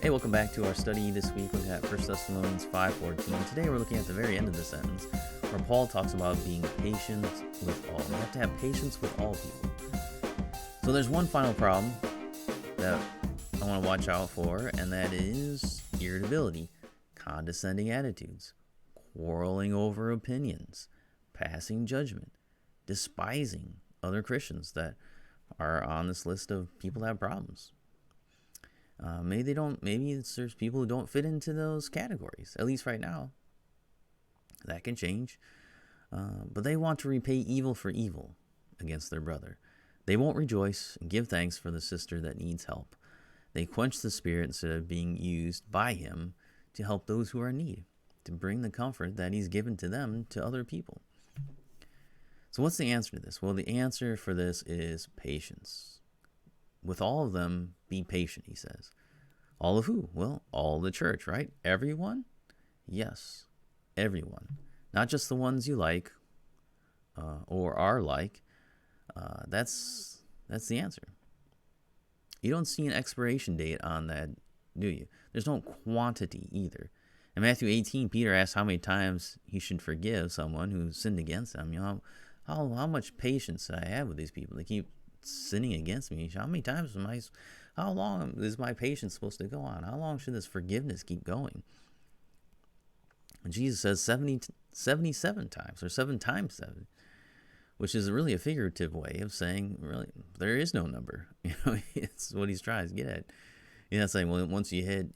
Hey, welcome back to our study this week. Looking at 1 Thessalonians 5:14. Today we're looking at the very end of the sentence where Paul talks about being patient with all. You have to have patience with all people. So there's one final problem that I want to watch out for, and that is irritability, condescending attitudes, quarreling over opinions, passing judgment, despising other Christians that are on this list of people that have problems. Maybe they don't. Maybe there's people who don't fit into those categories. At least right now, that can change. But they want to repay evil for evil against their brother. They won't rejoice and give thanks for the sister that needs help. They quench the spirit instead of being used by him to help those who are in need, to bring the comfort that he's given to them to other people. So what's the answer to this? Well, the answer for this is patience. With all of them, be patient, he says. All of who? Well, all the church, right? Everyone? Yes, everyone. Not just the ones you like or are like. That's the answer. You don't see an expiration date on that, do you? There's no quantity either. In Matthew 18, Peter asked how many times he should forgive someone who sinned against him. You know, how much patience do I have with these people? They keep sinning against me. How long is my patience supposed to go on? How long should this forgiveness keep going? And Jesus says 77 times, or 7 times 7, which is really a figurative way of saying, really, there is no number. It's what he's trying to get at. He's not saying, well, once you hit,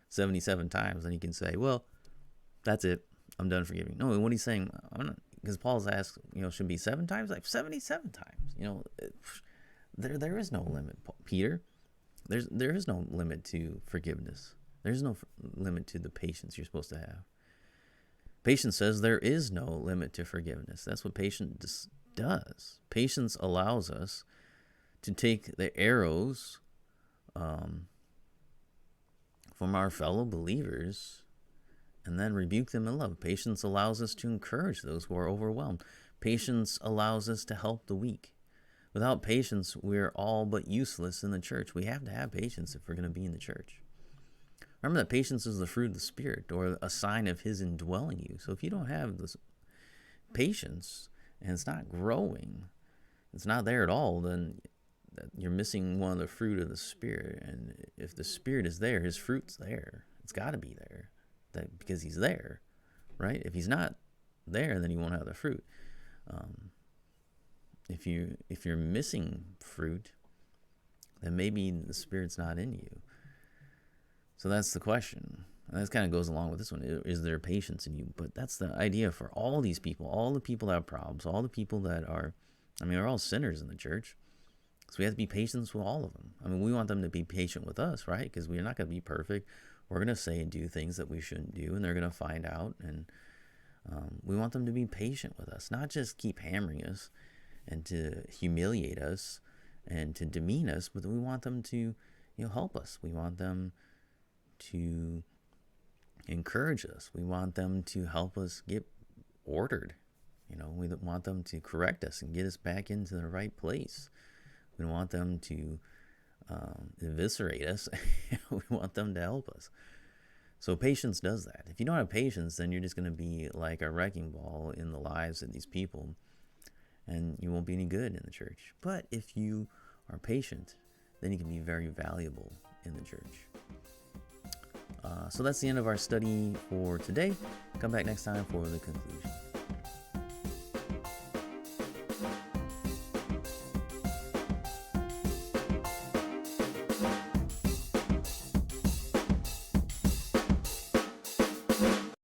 77 times, then you can say, well, that's it. I'm done forgiving. No, what he's saying, because Paul's asked, should it be 7 times? Like 77 times. There is no limit, Peter. There is no limit to forgiveness. There's no limit to the patience you're supposed to have. Patience says there is no limit to forgiveness. That's what patience does. Patience allows us to take the arrows from our fellow believers and then rebuke them in love. Patience allows us to encourage those who are overwhelmed. Patience allows us to help the weak. Without patience, we're all but useless in the church. We have to have patience if we're going to be in the church. Remember that patience is the fruit of the Spirit, or a sign of His indwelling you. So if you don't have this patience and it's not growing, it's not there at all, then you're missing one of the fruit of the Spirit. And if the Spirit is there, His fruit's there. It's got to be there, because He's there, right? If He's not there, then you won't have the fruit. If you're missing fruit, then maybe the Spirit's not in you. So that's the question. And that kind of goes along with this one. Is there patience in you? But that's the idea for all these people, all the people that have problems, all the people that are, they're all sinners in the church. So we have to be patient with all of them. We want them to be patient with us, right? Because we're not going to be perfect. We're going to say and do things that we shouldn't do, and they're going to find out. And we want them to be patient with us, not just keep hammering us and to humiliate us and to demean us, but we want them to, help us. We want them to encourage us. We want them to help us get ordered. We want them to correct us and get us back into the right place. We don't want them to eviscerate us. We want them to help us. So patience does that. If you don't have patience, then you're just going to be like a wrecking ball in the lives of these people, and you won't be any good in the church. But if you are patient, then you can be very valuable in the church. So that's the end of our study for today. Come back next time for the conclusion.